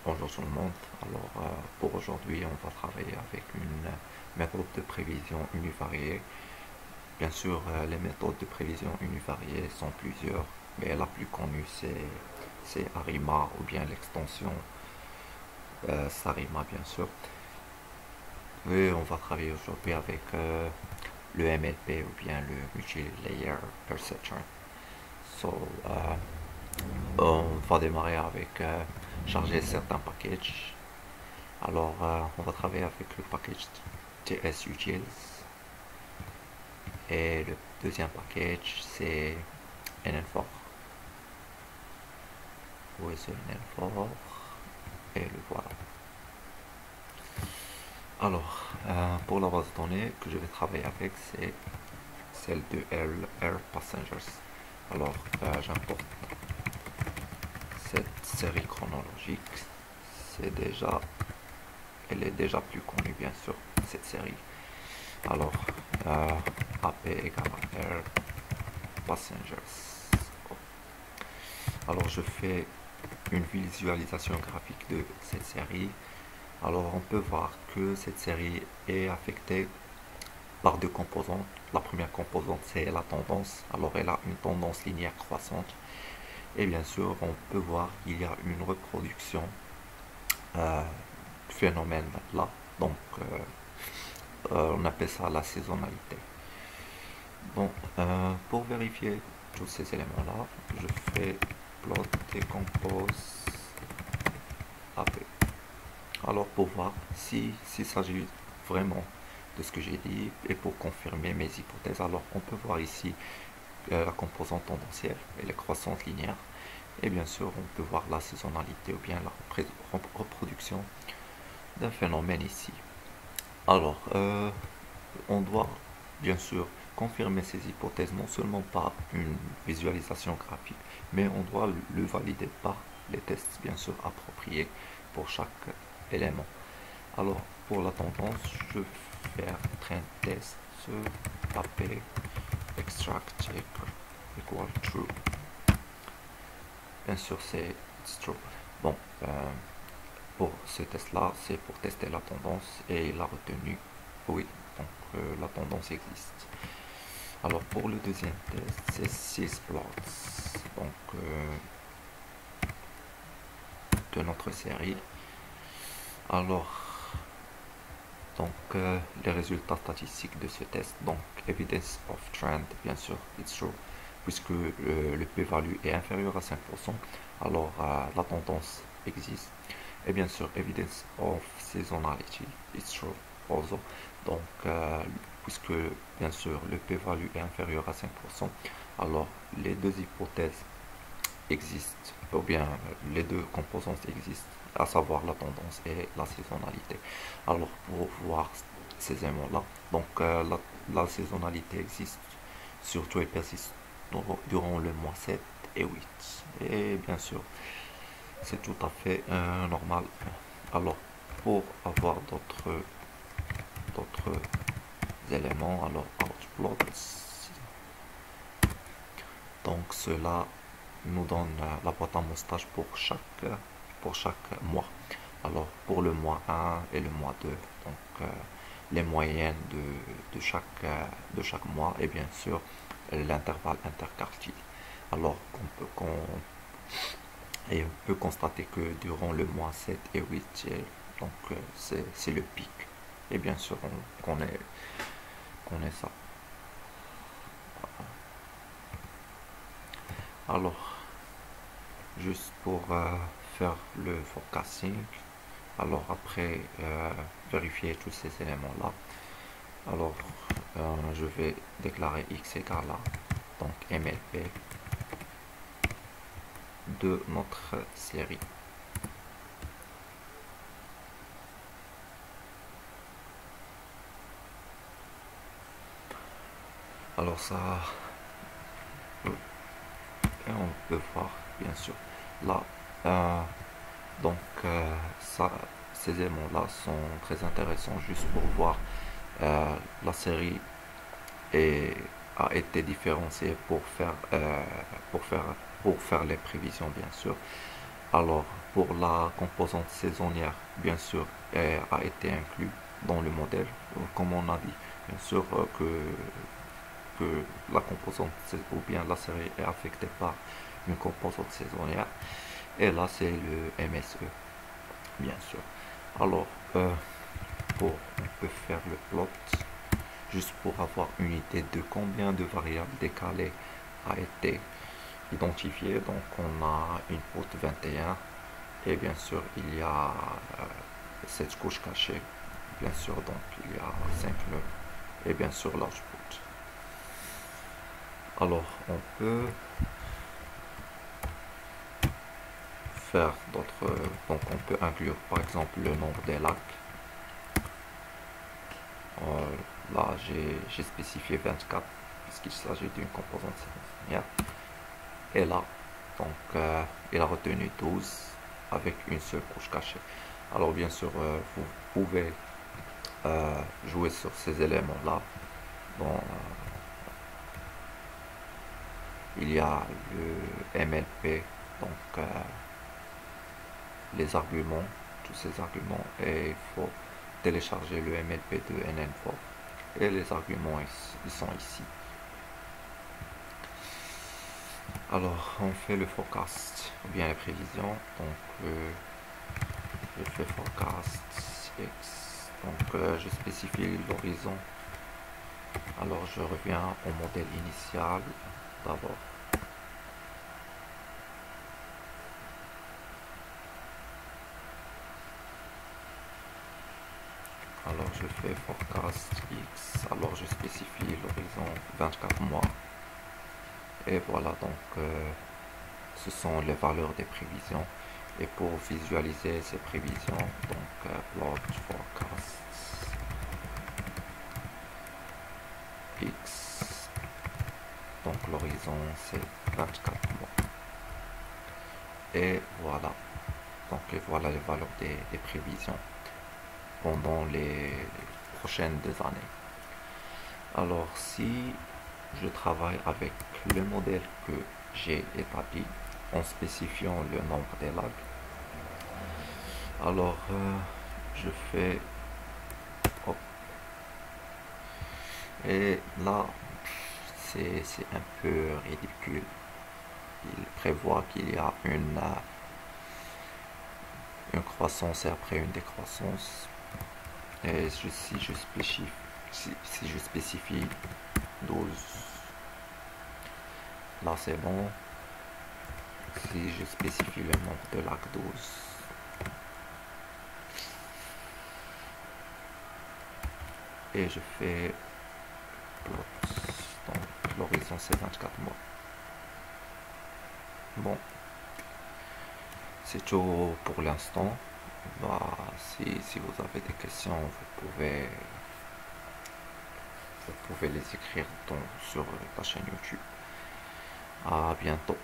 Bonjour tout le monde. Pour aujourd'hui, on va travailler avec une méthode de prévision univariée. Bien sûr, les méthodes de prévision univariée sont plusieurs, mais la plus connue c'est ARIMA ou bien l'extension SARIMA, bien sûr. Et on va travailler aujourd'hui avec le MLP ou bien le Multi-Layer Perceptron. So, on va démarrer avec charger certains packages. On va travailler avec le package TSUtils. Et le deuxième package, c'est NN4. Où est ce NN4? Et le voilà. Pour la base de données que je vais travailler avec, c'est celle de Air Passengers. J'importe cette série chronologique. C'est déjà, elle est déjà plus connue, bien sûr, cette série. Alors, AP égale Air Passengers. Alors, je fais une visualisation graphique de cette série. Alors, on peut voir que cette série est affectée par deux composantes. La première composante, c'est la tendance. Alors, elle a une tendance linéaire croissante. Et bien sûr, on peut voir qu'il y a une reproduction du phénomène là. On appelle ça la saisonnalité. Pour vérifier tous ces éléments-là, je fais plot decompose AP. Alors, pour voir s'il s'agit vraiment de ce que j'ai dit et pour confirmer mes hypothèses, alors on peut voir ici la composante tendancielle et les croissantes linéaires. Et bien sûr, on peut voir la saisonnalité ou bien la reproduction d'un phénomène ici. On doit bien sûr confirmer ces hypothèses non seulement par une visualisation graphique, mais on doit le valider par les tests bien sûr appropriés pour chaque élément. Alors pour la tendance, je vais faire train test AP extract equal true. Bien sûr c'est true. Bon, pour ce test là, c'est pour tester la tendance et il a retenu oui, la tendance existe. Alors pour le deuxième test, c'est 6 plots de notre série. Les résultats statistiques de ce test, donc evidence of trend, bien sûr, it's true, puisque le p-value est inférieur à 5%, la tendance existe. Et bien sûr, evidence of seasonality, it's true also. Puisque bien sûr le p-value est inférieur à 5%, alors les deux hypothèses existent, ou bien les deux composantes existent, à savoir la tendance et la saisonnalité. Alors pour voir ces éléments-là, la saisonnalité existe surtout et persiste durant le mois 7 et 8. Et bien sûr, c'est tout à fait normal. Alors pour avoir d'autres éléments, alors outplots, donc cela nous donne la boîte à moustache pour chaque mois. Alors pour le mois 1 et le mois 2, les moyennes de chaque mois et bien sûr l'intervalle interquartile. Alors on peut constater que durant le mois 7 et 8, c'est le pic. Et bien sûr on connaît ça. Alors, juste pour faire le forecasting, alors après vérifier tous ces éléments-là, je vais déclarer x égale à donc MLP de notre série. Alors ça, et on peut voir bien sûr là, ces éléments-là sont très intéressants juste pour voir la série a été différenciée pour faire les prévisions bien sûr. Alors, pour la composante saisonnière, bien sûr, elle a été inclue dans le modèle, comme on a dit. Bien sûr que la composante ou bien la série est affectée par une composante saisonnière. Et là, c'est le MSE, bien sûr. Alors, on peut faire le plot juste pour avoir une idée de combien de variables décalées a été identifié. Donc, on a input 21 et bien sûr, il y a cette couche cachée. Bien sûr, donc il y a 5 nœuds et bien sûr l'output. Alors, on peut faire d'autres. Donc, on peut inclure par exemple le nombre des lacs. Là, j'ai spécifié 24 puisqu'il s'agit d'une composante saisonnière. Et là, donc, il a retenu 12 avec une seule couche cachée. Alors, bien sûr, vous pouvez jouer sur ces éléments-là. Bon, il y a le MLP, donc les arguments, tous ces arguments, et il faut télécharger le MLP de NN4. Et les arguments, ils sont ici. Alors, on fait le forecast, ou bien les prévisions. Donc, je fais forecast X. Donc, je spécifie l'horizon. Alors, je reviens au modèle initial d'abord. Alors, je fais forecast X. Alors, je spécifie l'horizon 24 mois. Et voilà, donc, ce sont les valeurs des prévisions. Et pour visualiser ces prévisions, donc, plot forecast X. Donc, l'horizon, c'est 24 mois. Et voilà. Donc, et voilà les valeurs des prévisions pendant les prochaines 2 années. Alors, si je travaille avec le modèle que j'ai établi en spécifiant le nombre des lags, alors je fais hop, et là c'est un peu ridicule. Il prévoit qu'il y a une croissance et après une décroissance. Et si je spécifie 12, là c'est bon. Si je spécifie le nombre de lacs 12, et je fais plot, donc l'horizon c'est 24 mois. Bon, c'est tout pour l'instant. Bah, si vous avez des questions, vous pouvez les écrire sur la chaîne YouTube. À bientôt.